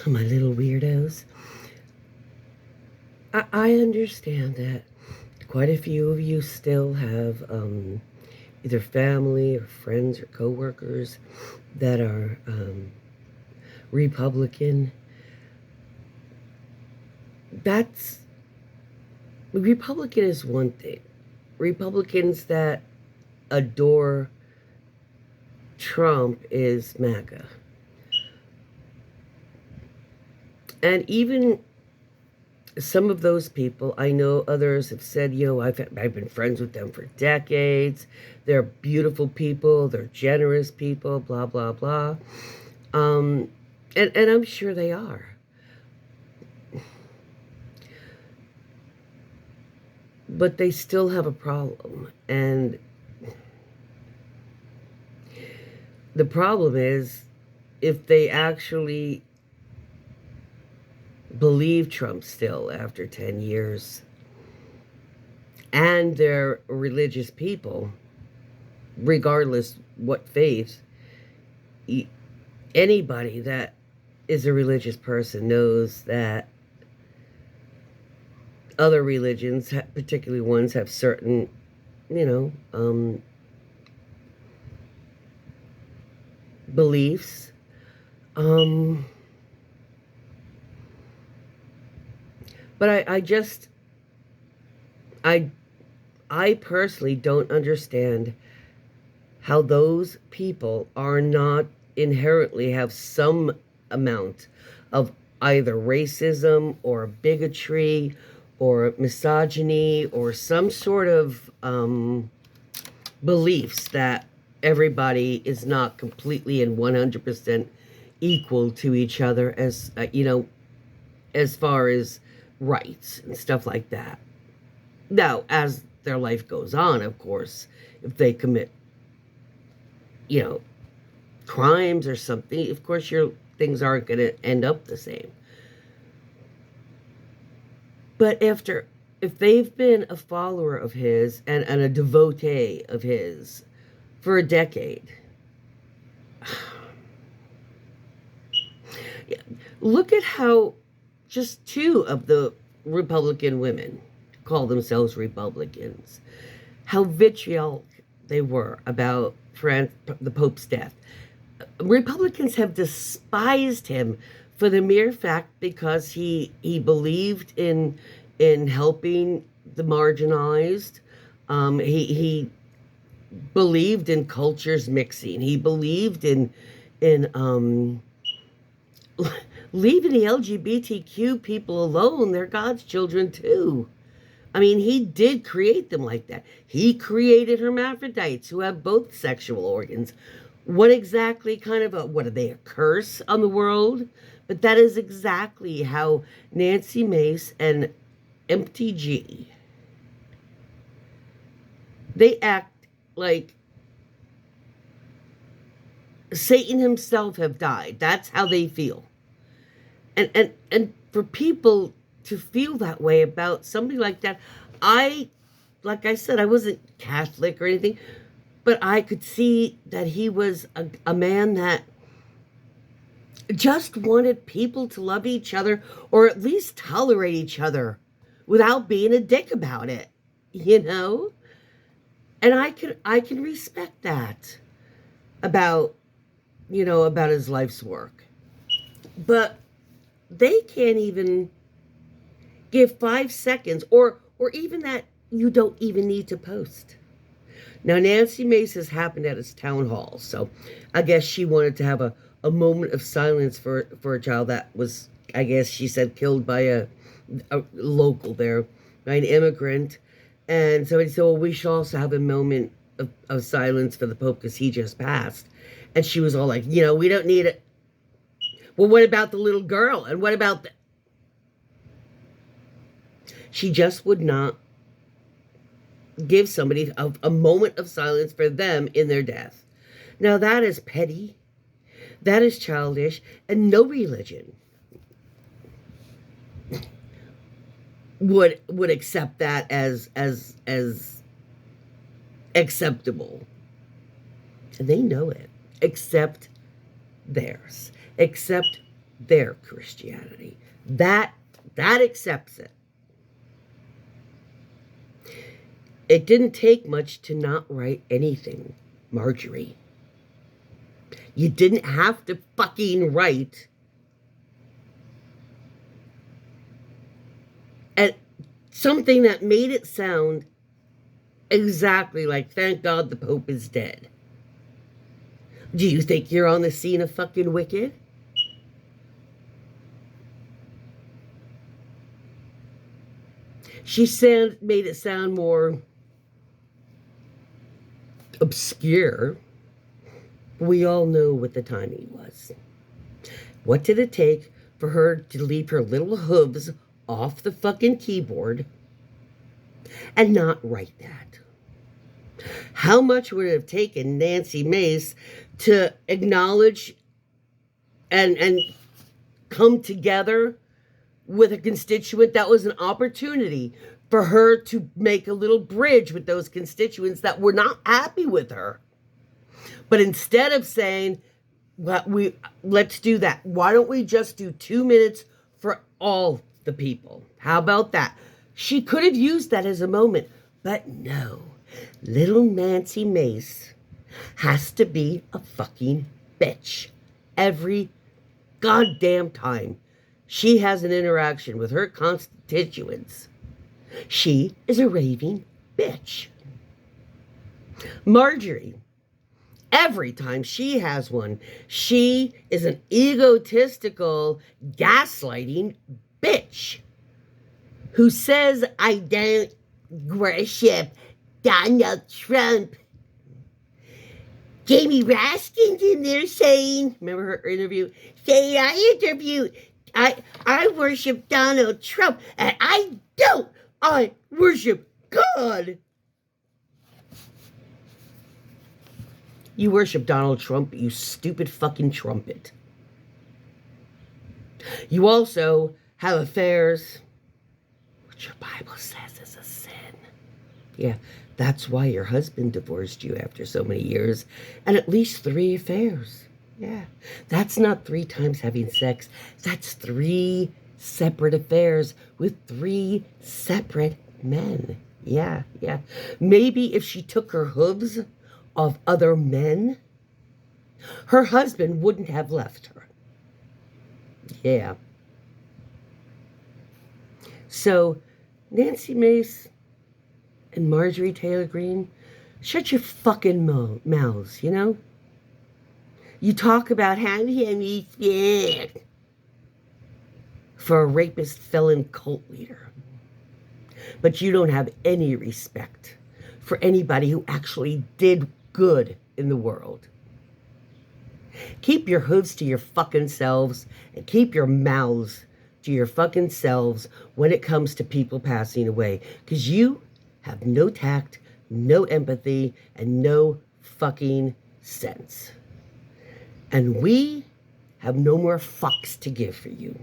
my little weirdos. I understand that quite a few of you still have either family or friends or coworkers that are Republican. That's Republican is one thing. Republicans that adore Trump is MAGA. And even some of those people, I know others have said, I've been friends with them for decades. They're beautiful people. They're generous people, blah, blah, blah. And I'm sure they are. But they still have a problem. And the problem is if they actually believe Trump still after 10 years and they're religious people, regardless what faith, anybody that is a religious person knows that other religions, particularly ones, have certain, beliefs. But I personally don't understand how those people are not inherently have some amount of either racism or bigotry or misogyny or some sort of beliefs that everybody is not completely and 100% equal to each other as, as far as rights and stuff like that. Now, as their life goes on, of course, if they commit, crimes or something, of course, your things aren't going to end up the same. But if they've been a follower of his and a devotee of his for a decade, look at how just two of the Republican women call themselves Republicans, how vitriolic they were about the Pope's death. Republicans have despised him for the mere fact because he believed in helping the marginalized. He believed in cultures mixing. He believed in leaving the LGBTQ people alone. They're God's children too. I mean, he did create them like that. He created hermaphrodites who have both sexual organs. What exactly what are they, a curse on the world? But that is exactly how Nancy Mace and EmptyG, they act like Satan himself have died. That's how they feel. And for people to feel that way about somebody like that, like I said, I wasn't Catholic or anything, but I could see that he was a man that just wanted people to love each other or at least tolerate each other without being a dick about it, And I can respect that about about his life's work. But they can't even give 5 seconds or even that you don't even need to post. Now, Nancy Mace has happened at his town hall, so I guess she wanted to have a moment of silence for a child that was, I guess she said, killed by a local there, by an immigrant. And somebody said, well, we should also have a moment of silence for the Pope because he just passed. And she was all like, we don't need it. Well, what about the little girl? And what about the... She just would not give somebody a moment of silence for them in their death. Now, that is petty. That is childish. And no religion would accept that as acceptable. And they know it. Except theirs. Except their Christianity. That accepts it. It didn't take much to not write anything, Marjorie. You didn't have to fucking write something that made it sound exactly like, thank God the Pope is dead. Do you think you're on the scene of fucking Wicked? She made it sound more obscure. We all know what the timing was. What did it take for her to leave her little hooves off the fucking keyboard and not write that? How much would it have taken Nancy Mace to acknowledge and come together with a constituent that was an opportunity for her to make a little bridge with those constituents that were not happy with her? But instead of saying, well, let's do that, why don't we just do 2 minutes for all the people? How about that? She could have used that as a moment, but no. Little Nancy Mace has to be a fucking bitch every goddamn time she has an interaction with her constituents. She is a raving bitch. Marjorie, every time she has one, she is an egotistical, gaslighting bitch who says, I don't worship Donald Trump. Jamie Raskin's in there saying, remember her interview? I worship Donald Trump, and I don't. I worship God. You worship Donald Trump, you stupid fucking trumpet. You also have affairs, which your Bible says is a sin. Yeah, that's why your husband divorced you after so many years, and at least 3 affairs. Yeah, that's not 3 times having sex. That's 3 separate affairs with 3 separate men. Yeah. Maybe if she took her hooves of other men, her husband wouldn't have left her. Yeah. So, Nancy Mace and Marjorie Taylor Greene, shut your fucking mouths, you know? You talk about how you respect for a rapist, felon, cult leader. But you don't have any respect for anybody who actually did good in the world. Keep your hooves to your fucking selves and keep your mouths to your fucking selves when it comes to people passing away. Because you have no tact, no empathy, and no fucking sense. And we have no more fucks to give for you.